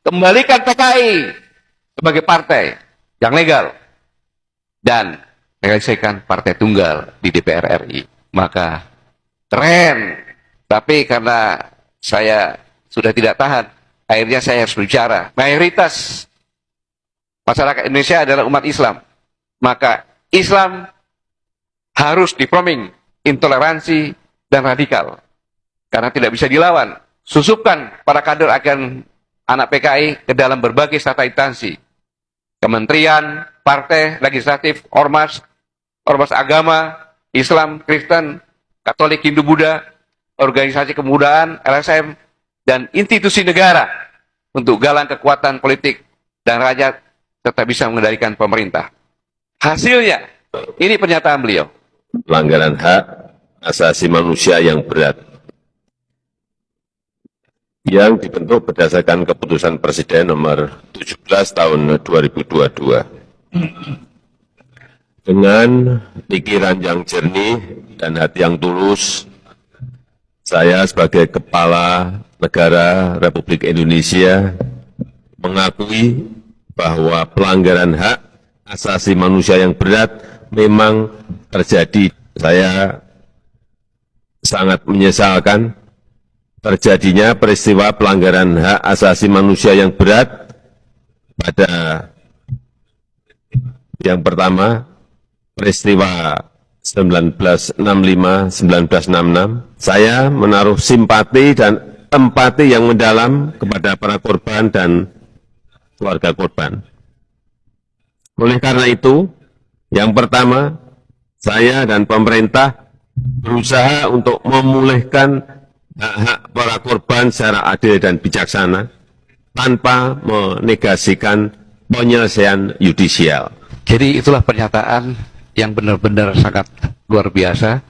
Kembalikan PKI sebagai partai yang legal dan realisasikan partai tunggal di DPR RI. Maka keren. Tapi karena saya sudah tidak tahan, akhirnya saya harus bicara. Mayoritas masyarakat Indonesia adalah umat Islam. Maka Islam harus dipромing intoleransi dan radikal. Karena tidak bisa dilawan. Susupkan para kader akan anak PKI ke dalam berbagai strata instansi. Kementerian, partai, legislatif, ormas, ormas agama, Islam, Kristen, Katolik, Hindu, Buddha, organisasi kemudaan, LSM, dan institusi negara untuk galang kekuatan politik dan rakyat tetap bisa mengendalikan pemerintah. Hasilnya, ini pernyataan beliau. Pelanggaran hak asasi manusia yang berat yang dibentuk berdasarkan keputusan Presiden nomor 17 tahun 2022. Dengan pikiran yang jernih dan hati yang tulus, saya sebagai Kepala Negara Republik Indonesia mengakui bahwa pelanggaran hak asasi manusia yang berat memang terjadi. Saya sangat menyesalkan terjadinya peristiwa pelanggaran hak asasi manusia yang berat pada yang pertama, peristiwa 1965-1966. Saya menaruh simpati dan empati yang mendalam kepada para korban dan keluarga korban. Oleh karena itu, yang pertama, saya dan pemerintah berusaha untuk memulihkan hak-hak para korban secara adil dan bijaksana tanpa menegasikan penyelesaian yudisial. Jadi itulah pernyataan yang benar-benar sangat luar biasa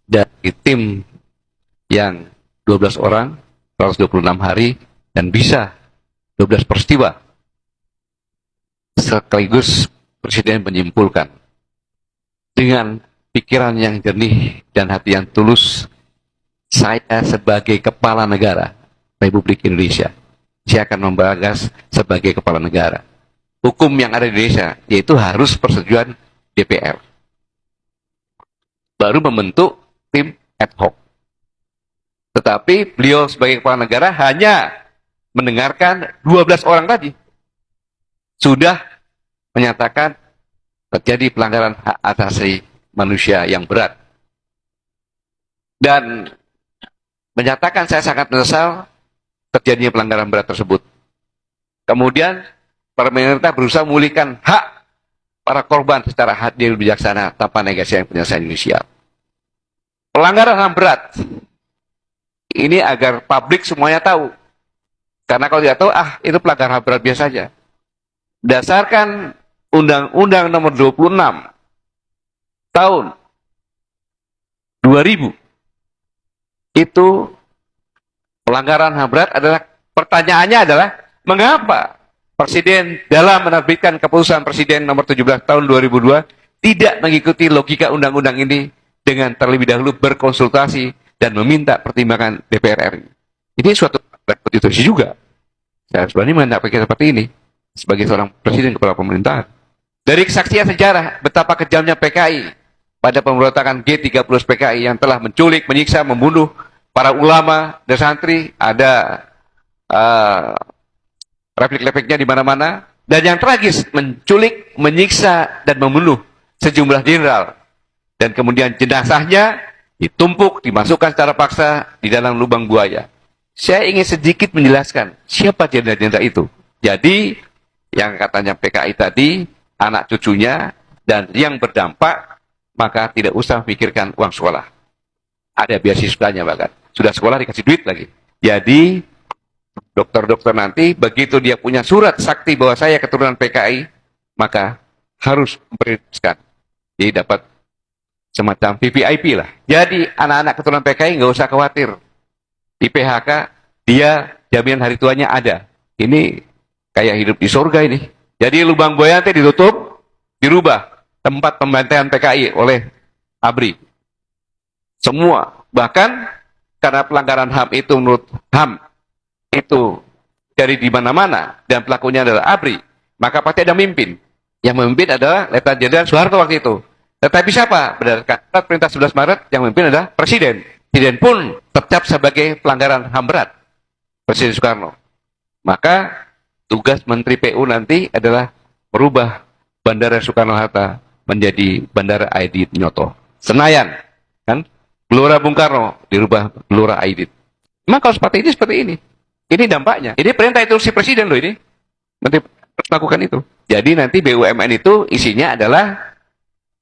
dari tim yang 12 orang, 126 hari, dan bisa 12 peristiwa. Sekaligus Presiden menyimpulkan dengan pikiran yang jernih dan hati yang tulus, saya sebagai kepala negara Republik Indonesia, saya akan membagas sebagai kepala negara. Hukum yang ada di Indonesia, yaitu harus persetujuan DPR. Baru membentuk tim ad hoc. Tetapi beliau sebagai kepala negara hanya mendengarkan 12 orang tadi. Sudah menyatakan terjadi pelanggaran hak asasi manusia yang berat. Dan menyatakan saya sangat menyesal terjadinya pelanggaran berat tersebut. Kemudian pemerintah berusaha memulihkan hak para korban secara adil bijaksana tanpa negasi yang penyelesaian inisial. Pelanggaran HAM berat ini agar publik semuanya tahu. Karena kalau tidak tahu, itu pelanggaran HAM berat biasa saja. Berdasarkan Undang-Undang Nomor 26 tahun 2000, itu pelanggaran HAM berat adalah, pertanyaannya adalah, mengapa Presiden dalam menerbitkan keputusan Presiden nomor 17 tahun 2002 tidak mengikuti logika undang-undang ini dengan terlebih dahulu berkonsultasi dan meminta pertimbangan DPR RI. Ini suatu konstitusi juga. Saya berani mendapat seperti ini sebagai seorang presiden kepala pemerintahan. Dari kesaksian sejarah betapa kejamnya PKI pada pemberontakan G30 PKI yang telah menculik, menyiksa, membunuh para ulama dan santri, ada replik-repliknya di mana-mana, dan yang tragis menculik, menyiksa dan membunuh sejumlah jenderal, dan kemudian jenazahnya ditumpuk, dimasukkan secara paksa di dalam lubang buaya. Saya ingin sedikit menjelaskan siapa jenderal-jenderal itu. Jadi yang katanya PKI tadi, anak cucunya dan yang berdampak, maka tidak usah pikirkan uang sekolah. Ada beasiswanya bahkan. Sudah sekolah dikasih duit lagi. Jadi dokter-dokter nanti begitu dia punya surat sakti bahwa saya keturunan PKI, maka harus memprioritaskan. Jadi dapat semacam VVIP lah. Jadi anak-anak keturunan PKI nggak usah khawatir. Di PHK dia jaminan hari tuanya ada. Ini kayak hidup di surga ini. Jadi lubang buaya nanti ditutup, dirubah tempat pembantaian PKI oleh ABRI. Semua, bahkan karena pelanggaran HAM itu menurut HAM itu dicari di mana-mana dan pelakunya adalah ABRI, maka pasti ada memimpin. Yang memimpin adalah Letnan Jenderal Soeharto waktu itu. Tetapi siapa? Berdasarkan surat perintah 11 Maret yang memimpin adalah Presiden. Presiden pun tercap sebagai pelanggaran HAM berat. Presiden Soekarno. Maka tugas Menteri PU nanti adalah merubah Bandara Soekarno-Hatta menjadi Bandara Aidit Noto. Senayan, kan? Gelora Bung Karno dirubah Gelora Aidit. Memang kalau seperti ini. Ini dampaknya. Ini perintah instruksi Presiden loh ini. Menteri harus melakukan itu. Jadi nanti BUMN itu isinya adalah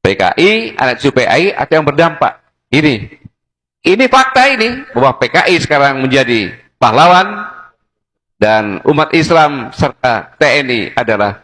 PKI, anak cucu PKI atau yang berdampak. Ini fakta ini bahwa PKI sekarang menjadi pahlawan dan umat Islam serta TNI adalah